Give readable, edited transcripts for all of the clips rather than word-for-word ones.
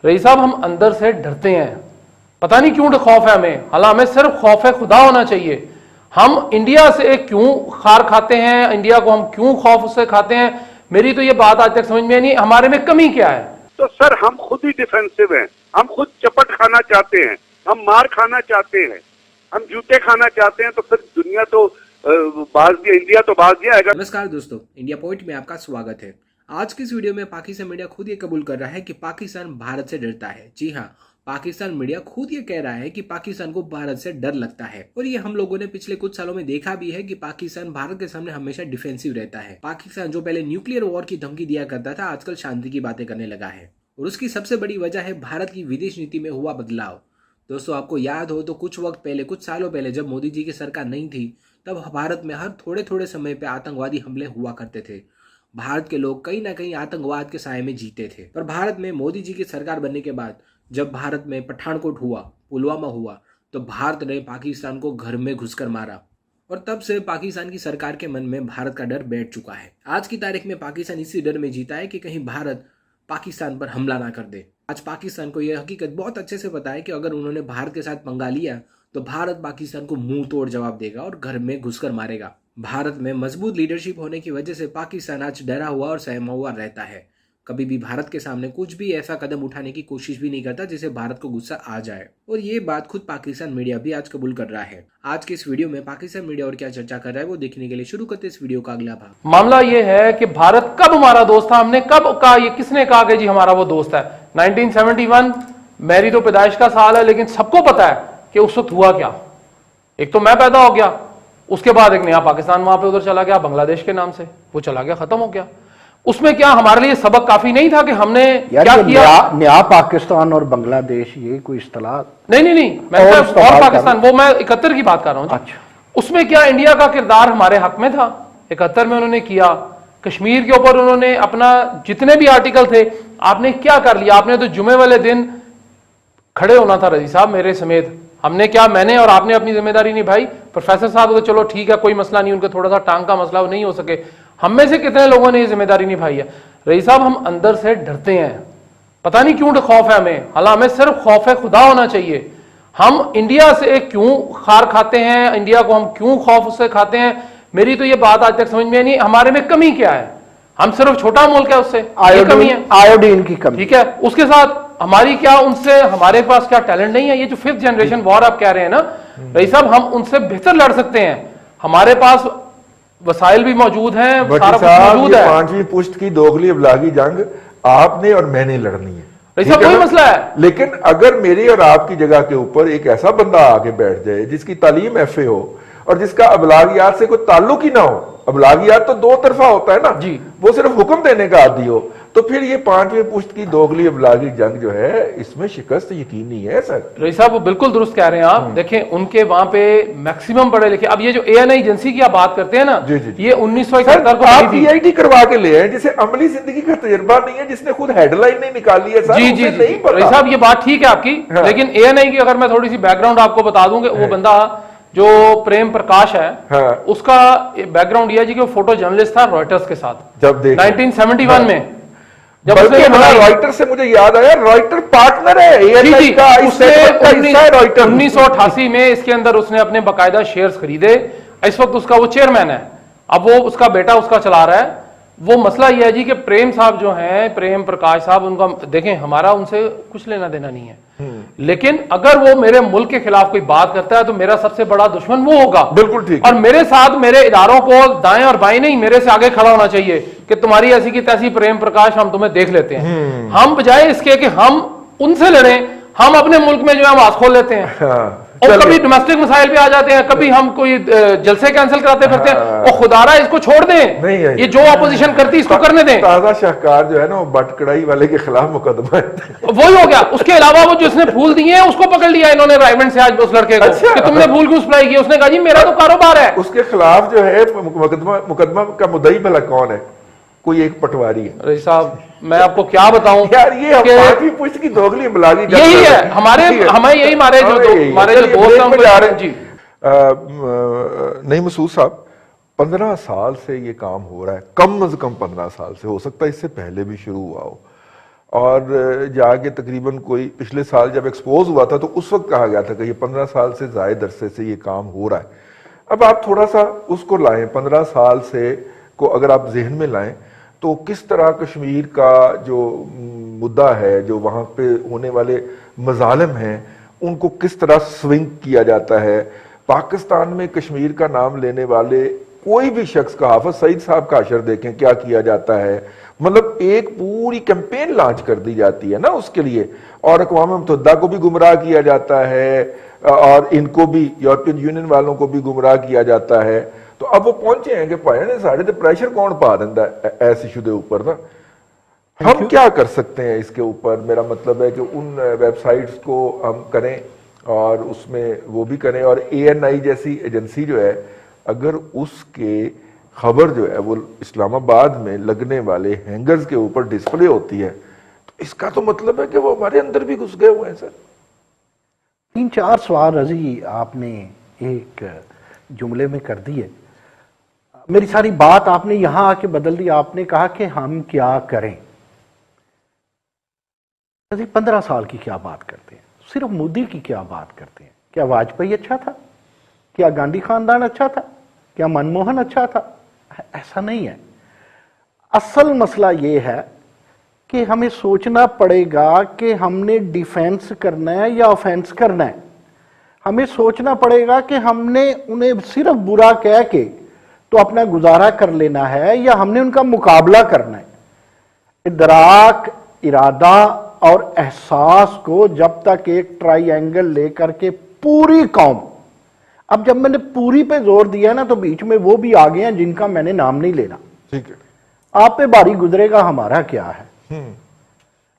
Rice साहब हम अंदर से डरते हैं, पता नहीं क्यों खौफ है हमें, हालांकि हमें सिर्फ खौफ है खुदा होना चाहिए। हम इंडिया से क्यों खार खाते हैं, इंडिया को हम क्यों खौफ से खाते हैं, मेरी तो ये बात आज तक समझ में नहीं, हमारे में कमी क्या है। तो सर हम खुद ही डिफेंसिव हैं, हम खुद चपट खाना चाहते हैं, हम मार खाना चाहते हैं, हम जूते खाना चाहते हैं, तो फिर दुनिया तो बाज दिया, इंडिया तो बाज दिया है। नमस्कार दोस्तों, इंडिया पॉइंट में आपका स्वागत है। आज की इस वीडियो में पाकिस्तान मीडिया खुद ये कबूल कर रहा है कि पाकिस्तान भारत से डरता है। जी हाँ, पाकिस्तान मीडिया खुद ये कह रहा है कि पाकिस्तान को भारत से डर लगता है। और ये हम लोगों ने पिछले कुछ सालों में देखा भी है कि पाकिस्तान भारत के सामने हमेशा डिफेंसिव रहता है। पाकिस्तान जो पहले न्यूक्लियर वॉर की धमकी दिया करता था, आजकल शांति की बातें करने लगा है। और उसकी सबसे बड़ी वजह है भारत की विदेश नीति में हुआ बदलाव। दोस्तों, आपको याद हो तो कुछ वक्त पहले, कुछ सालों पहले जब मोदी जी की सरकार नहीं थी, तब भारत में हर थोड़े थोड़े समय पे आतंकवादी हमले हुआ करते थे। भारत के लोग कहीं ना कहीं आतंकवाद के साए में जीते थे। पर भारत में मोदी जी की सरकार बनने के बाद जब भारत में पठानकोट हुआ, पुलवामा हुआ, तो भारत ने पाकिस्तान को घर में घुसकर मारा। और तब से पाकिस्तान की सरकार के मन में भारत का डर बैठ चुका है। आज की तारीख में पाकिस्तान इसी डर में जीता है कि कहीं भारत पाकिस्तान पर हमला ना कर दे। आज पाकिस्तान को यह हकीकत बहुत अच्छे से पता है कि अगर उन्होंने भारत के साथ पंगा लिया तो भारत पाकिस्तान को मुंह तोड़ जवाब देगा और घर में घुसकर मारेगा। भारत में मजबूत लीडरशिप होने की वजह से पाकिस्तान आज डरा हुआ और सहमा हुआ रहता है। कभी भी भारत के सामने कुछ भी ऐसा कदम उठाने की कोशिश भी नहीं करता जिससे भारत को गुस्सा आ जाए। और ये बात खुद पाकिस्तान मीडिया भी आज कबूल कर रहा है। आज के इस वीडियो में पाकिस्तान मीडिया और क्या चर्चा कर रहा है वो देखने के लिए शुरू करते इस वीडियो का अगला भाग। मामला ये है कि भारत कब हमारा दोस्त था, हमने कब कहा, ये किसने कहा कि जी हमारा वो दोस्त है। 1971 मेरी तो पैदाइश का साल है, लेकिन सबको पता है कि उस वक्त हुआ क्या। एक तो मैं पैदा हो गया, उसके बाद एक नया पाकिस्तान वहां पे उधर चला गया, बांग्लादेश के नाम से वो चला गया, खत्म हो गया। उसमें क्या हमारे लिए सबक काफी नहीं था कि हमने क्या किया। नया पाकिस्तान और बांग्लादेश ये कोई इस्तेलाह नहीं, मैं और पाकिस्तान, वो मैं 71 की बात कर रहा हूं। अच्छा, उसमें क्या इंडिया का किरदार हमारे हक में था। 71 में उन्होंने किया, कश्मीर के ऊपर उन्होंने अपना जितने भी आर्टिकल थे, आपने क्या कर लिया। आपने तो जुमे वाले दिन खड़े होना था रजी साहब मेरे समेत। हमने क्या, मैंने और आपने अपनी जिम्मेदारी निभाई। प्रोफेसर साहब तो चलो ठीक है, कोई मसला नहीं, उनका थोड़ा सा टांग का मसला, वो नहीं हो सके। हम में से कितने लोगों ने ये जिम्मेदारी निभाई है। रईस साहब हम अंदर से डरते हैं, पता नहीं क्यों खौफ है हमें, हालांकि हमें सिर्फ खौफ है खुदा होना चाहिए। हम इंडिया से क्यों खार खाते हैं, इंडिया को हम क्यों खौफ से खाते हैं, मेरी तो ये बात आज तक समझ में नहीं, हमारे में कमी क्या है। हम सिर्फ छोटा मुल्क है, उससे कमी है, आयोडीन की कमी, ठीक है। उसके साथ हमारी क्या, उनसे हमारे पास क्या टैलेंट नहीं है। ये जो 5th जनरेशन वॉर आप कह रहे हैं ना रईस साहब, हम उनसे बेहतर लड़ सकते हैं, हमारे पास वसाइल भी मौजूद हैं, सारा कुछ मौजूद है। 5वीं पुश्त की दोगली अबलागी जंग आपने और मैंने लड़नी है, रईस साहब कोई मसला है। लेकिन अगर मेरी और आपकी जगह के ऊपर एक ऐसा बंदा आके बैठ जाए जिसकी तालीम FA हो और जिसका अबलागियात से कोई ताल्लुक ही ना हो, अबलागियात तो दो तरफा होता है ना जी, वो सिर्फ हुक्म देने का आदी हो, तो फिर ये 5वीं पुश्त की दोगली अबलागी जंग जो है, इसमें शिकस्त यकीनी है सर। रईस साहब वो बिल्कुल दुरुस्त कह रहे हैं आप। देखें उनके वहां पे मैक्सिमम पढ़े लिखे, अब ये जो ANI एजेंसी की आप बात करते हैं ना, जी, जी, ये 1971 को आप PhD करवा के ले हैं, जिसे अमली जिंदगी का तजुर्बा नहीं है, जिसने खुद हेडलाइन नहीं निकाली है सर। जी जी जी रईस साहब ये बात ठीक है आपकी, लेकिन ANI की अगर मैं थोड़ी सी बैकग्राउंड आपको बता दूं कि वो बंदा जो प्रेम प्रकाश है, उसका बैकग्राउंड ये है जी कि वो फोटो जर्नलिस्ट था रॉयटर्स के साथ जब 1971 में। जब रॉयटर से मुझे याद आया, रॉयटर पार्टनर है ANI का, उसने रॉयटर 1988 में इसके अंदर उसने अपने बाकायदा शेयर्स खरीदे। इस वक्त उसका वो चेयरमैन है, अब वो उसका बेटा उसका चला रहा है। वो मसला ये है जी कि प्रेम साहब जो हैं, प्रेम प्रकाश साहब, उनका देखें हमारा उनसे कुछ लेना देना नहीं है, लेकिन अगर वो मेरे मुल्क के खिलाफ कोई बात करता है तो मेरा सबसे बड़ा दुश्मन वो होगा। बिल्कुल ठीक। और मेरे साथ मेरे इदारों को दाएं और बाएं नहीं, मेरे से आगे खड़ा होना चाहिए कि तुम्हारी ऐसी की तैसी प्रेम प्रकाश, हम तुम्हें देख लेते हैं। हम बजाय इसके कि हम उनसे लड़ें, हम अपने मुल्क में जो है आवाज खोल लेते हैं। और कभी डोमेस्टिक मसाइल पे आ जाते हैं, कभी हम कोई जलसे कैंसिल कराते फिरते हैं। और खुदारा इसको छोड़ दें, ये जो अपोजिशन करती इसको करने दें। ताजा शाहकार जो है ना, वो बट कड़ाई वाले के खिलाफ मुकदमा है। वही हो गया। उसके अलावा वो जिसने फूल दिए हैं उसको पकड़ लिया इन्होंने रायमंड से आज उस लड़के को, अच्छा, कि तुमने फूल क्यों सप्लाई किया। उसने कहा जी मेरा तो कारोबार है। उसके खिलाफ जो है मुकदमा का मुद्दई भला कौन है? कोई एक पटवारी है। रईस साहब मैं आपको क्या बताऊं यार, ये 5वीं पुश्त की दोगली अबलागी जंग यही है हमारे, हमें यही हमारे जो दोस्त हैं जी। नहीं मसूद साहब, 15 साल से ये काम हो रहा है, कम अज कम 15 साल से, हो सकता है इससे पहले भी शुरू हुआ हो। اور جا کے تقریباً کوئی پچھلے سال جب ایکسپوز ہوا تھا تو اس وقت کہا گیا تھا کہ یہ 15 سال سے زائد عرصے سے یہ کام ہو رہا ہے. اب آپ تھوڑا سا اس کو لائیں، 15 سال سے کو اگر آپ ذہن میں لائیں تو کس طرح کشمیر کا جو مدعا ہے، جو وہاں پہ ہونے والے مظالم ہیں، ان کو کس طرح سوئنگ کیا جاتا ہے. پاکستان میں کشمیر کا نام لینے والے کوئی بھی شخص کا، حافظ سعید صاحب کا حشر دیکھیں کیا کیا جاتا ہے. مطلب ایک پوری کیمپین لانچ کر دی جاتی ہے نا اس کے لیے، اور اقوام متحدہ کو بھی گمراہ کیا جاتا ہے اور ان کو بھی، یورپین یونین والوں کو بھی گمراہ کیا جاتا ہے. تو اب وہ پہنچے ہیں کہ پائے نے ساڑھے تے پریشر کون پا دینا ایس ایشو دے اوپر نا. ہم کیا کر سکتے ہیں اس کے اوپر؟ میرا مطلب ہے کہ ان ویب سائٹس کو ہم کریں اور اس میں وہ بھی کریں، اور ANI جیسی ایجنسی جو ہے اگر اس کے خبر جو ہے وہ اسلام آباد میں لگنے والے ہینگرز کے اوپر ڈسپلے ہوتی ہے تو اس کا تو مطلب ہے کہ وہ ہمارے اندر بھی گھس گئے ہوئے ہیں. سر 3-4 سوال رضی آپ نے ایک جملے میں کر دی ہے. میری ساری بات آپ نے یہاں آ کے بدل دی. آپ نے کہا کہ ہم کیا کریں. رضی 15 سال کی کیا بات کرتے ہیں؟ صرف مودی کی کیا بات کرتے ہیں؟ کیا واجپئی اچھا تھا؟ کیا گاندھی خاندان اچھا تھا؟ کیا منموہن اچھا تھا؟ ایسا نہیں ہے. اصل مسئلہ یہ ہے کہ ہمیں سوچنا پڑے گا کہ ہم نے ڈیفینس کرنا ہے یا آفینس کرنا ہے. ہمیں سوچنا پڑے گا کہ ہم نے انہیں صرف برا کہہ کے تو اپنا گزارا کر لینا ہے یا ہم نے ان کا مقابلہ کرنا ہے. ادراک، ارادہ اور احساس کو جب تک ایک ٹرائی اینگل لے کر کے پوری قوم، اب جب میں نے پوری پہ زور دیا نا تو بیچ میں وہ بھی آگئے ہیں جن کا میں نے نام نہیں لینا. ٹھیک ہے، آپ پہ باری گزرے گا، ہمارا کیا ہے.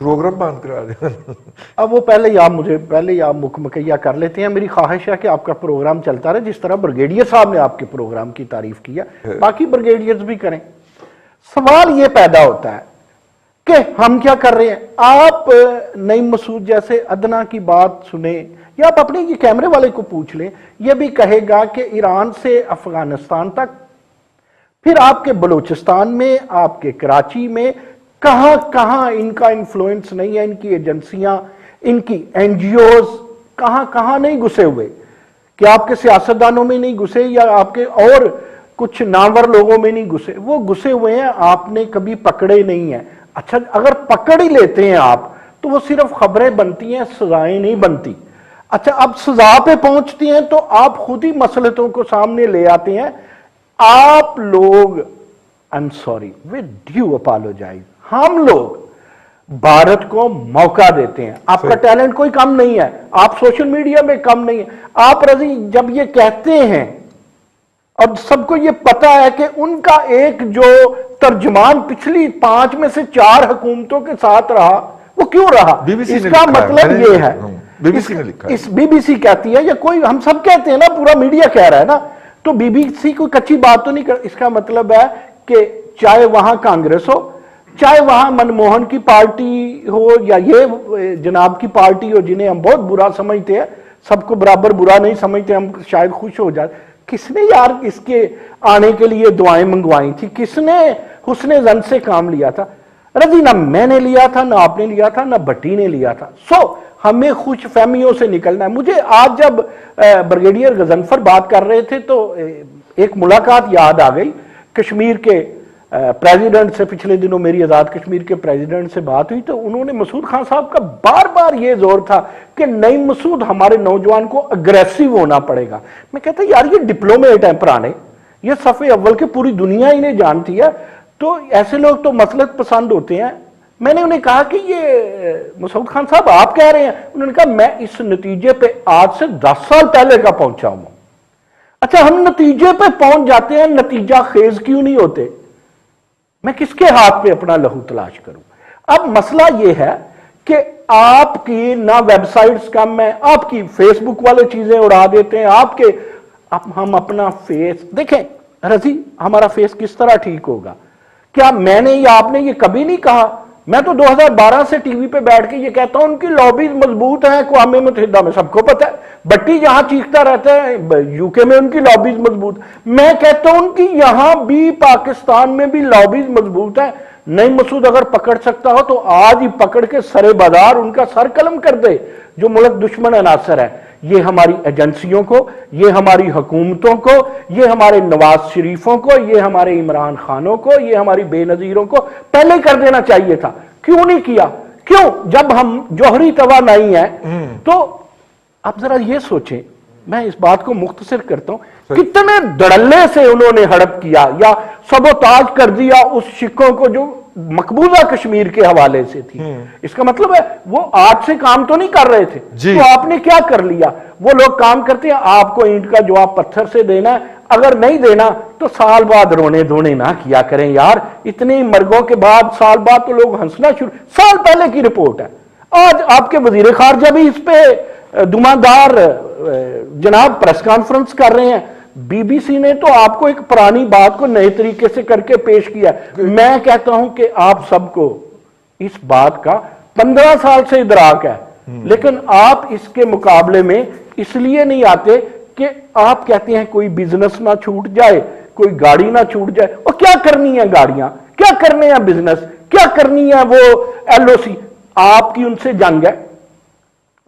پروگرام بند کرا دیں. اب وہ پہلے ہی آپ مکمکیہ کر لیتے ہیں. میری خواہش ہے کہ آپ کا پروگرام چلتا رہے، جس طرح بریگیڈیئر صاحب نے آپ کے پروگرام کی تعریف کیا باقی بریگیڈیئرز بھی کریں. سوال یہ پیدا ہوتا ہے کہ ہم کیا کر رہے ہیں. آپ نعیم مسعود جیسے ادنا کی بات سنیں یا آپ اپنے یہ کیمرے والے کو پوچھ لیں، یہ بھی کہے گا کہ ایران سے افغانستان تک، پھر آپ کے بلوچستان میں، آپ کے کراچی میں، کہاں کہاں ان کا انفلوئنس نہیں ہے، ان کی ایجنسیاں، ان کی NGOs کہاں کہاں نہیں گھسے ہوئے. کہ آپ کے سیاستدانوں میں نہیں گھسے یا آپ کے اور کچھ نامور لوگوں میں نہیں گھسے، وہ گھسے ہوئے ہیں، آپ نے کبھی پکڑے نہیں ہیں. اچھا اگر پکڑ ہی لیتے ہیں آپ تو وہ صرف خبریں بنتی ہیں، سزائیں نہیں بنتی. اچھا اب سزا پہ پہنچتی ہیں تو آپ خود ہی مسئلتوں کو سامنے لے آتے ہیں. آپ لوگ I'm sorry, with due apologize, ہم لوگ بھارت کو موقع دیتے ہیں. آپ کا ٹیلنٹ کوئی کم نہیں ہے، آپ سوشل میڈیا میں کم نہیں ہے. آپ رضی جب یہ کہتے ہیں اور سب کو یہ پتا ہے کہ ان کا ایک جو ترجمان پچھلی 5 میں سے 4 حکومتوں کے ساتھ رہا، وہ کیوں رہا؟ اس کا مطلب یہ ہے، اس BBC کہتی ہے یا کوئی، ہم سب کہتے ہیں نا، پورا میڈیا کہہ رہا ہے نا، تو BBC کوئی کچی بات تو نہیں کر. اس کا مطلب ہے کہ چاہے وہاں کانگریس ہو، چاہے وہاں منموہن کی پارٹی ہو یا یہ جناب کی پارٹی ہو جنہیں ہم بہت برا سمجھتے ہیں، سب کو برابر برا نہیں سمجھتے، ہم شاید خوش ہو جاتے. کس نے یار اس کے آنے کے لیے دعائیں منگوائی تھی؟ کس نے حسن زن سے کام لیا تھا؟ رضی نہ میں نے لیا تھا، نہ آپ نے لیا تھا، نہ بٹی نے لیا تھا. ہمیں خوش فہمیوں سے نکلنا ہے. مجھے آج جب بریگیڈیئر غضنفر بات کر رہے تھے تو ایک ملاقات یاد آ گئی کشمیر کے پریزیڈنٹ سے. پچھلے دنوں میری آزاد کشمیر کے پریزیڈنٹ سے بات ہوئی تو انہوں نے مسعود خان صاحب کا بار بار یہ زور تھا کہ نعیم مسعود ہمارے نوجوان کو اگریسو ہونا پڑے گا. میں کہتا یار یہ ڈپلومیٹ ہیں پرانے، یہ صف اول کے پوری دنیا انہیں جانتی ہے، تو ایسے لوگ تو مصلحت پسند ہوتے ہیں. میں نے انہیں کہا کہ یہ مسعود خان صاحب آپ کہہ رہے ہیں؟ انہوں نے کہا میں اس نتیجے پہ آج سے 10 سال پہلے کا پہنچا ہوں. اچھا ہم نتیجے پہ پہنچ جاتے ہیں، نتیجہ خیز کیوں نہیں ہوتے؟ میں کس کے ہاتھ پہ اپنا لہو تلاش کروں؟ اب مسئلہ یہ ہے کہ آپ کی نہ ویب سائٹس کم ہیں، آپ کی فیس بک والے چیزیں اڑا دیتے ہیں، آپ کے ہم اپنا فیس دیکھیں. رضی ہمارا فیس کس طرح ٹھیک ہوگا؟ کیا میں نے یا آپ نے یہ کبھی نہیں کہا؟ میں تو 2012 سے ٹی وی پہ بیٹھ کے یہ کہتا ہوں ان کی لابیز مضبوط ہیں اقوام متحدہ میں، سب کو پتہ ہے. بٹی جہاں چیختا رہتا ہے UK میں ان کی لابیز مضبوط. میں کہتا ہوں ان کی یہاں بھی پاکستان میں بھی لابیز مضبوط ہیں. नई मसूद अगर पकड़ सकता हो तो आज ही पकड़ के सरे बाजार उनका सर कलम कर दे, जो मुल्क दुश्मन अनासर है। ये हमारी एजेंसियों को, ये हमारी हुकूमतों को, ये हमारे नवाज शरीफों को, ये हमारे इमरान खानों को, ये हमारी बेनजीरों को पहले कर देना चाहिए था। क्यों नहीं किया? क्यों? जब हम जौहरी तवानाई है तो आप जरा ये सोचें, मैं इस बात को मुख्तसर करता हूं, कितने धड़ल्ले से उन्होंने हड़प किया या सबोताज कर दिया उस शिकों को जो मकबूजा कश्मीर के हवाले से थी। इसका मतलब है वो आज से काम तो नहीं कर रहे थे, तो आपने क्या कर लिया? वो लोग काम करते हैं, आपको ईंट का जवाब पत्थर से देना है, अगर नहीं देना तो साल बाद रोने धोने ना किया करें यार। इतनी मर्गों के बाद साल बाद तो लोग हंसना शुरू। साल पहले की रिपोर्ट है, आज आपके वजीर खारजा भी इस पे दुमादार जनाब प्रेस कॉन्फ्रेंस कर रहे हैं। बीबीसी ने तो आपको एक पुरानी बात को नए तरीके से करके पेश किया। मैं कहता हूं कि आप सबको इस बात का 15 साल से इदराक है, लेकिन आप इसके मुकाबले में इसलिए नहीं आते कि आप कहते हैं कोई बिजनेस ना छूट जाए, कोई गाड़ी ना छूट जाए। और क्या करनी है गाड़ियां, क्या करने हैं बिजनेस, क्या करनी है वो एलओसी? आपकी उनसे जंग है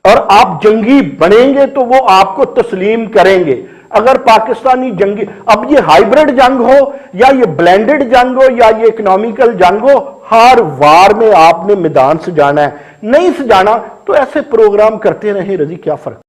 और आप जंगी बनेंगे तो वो आपको तस्लीम करेंगे। अगर पाकिस्तानी जंगी, अब ये हाइब्रिड जंग हो या ये ब्लेंडेड जंग हो या ये इकोनॉमिकल जंग हो, हर वार में आपने मैदान सजाना है। नहीं सजाना तो ऐसे प्रोग्राम करते रहे, रजी क्या फर्क।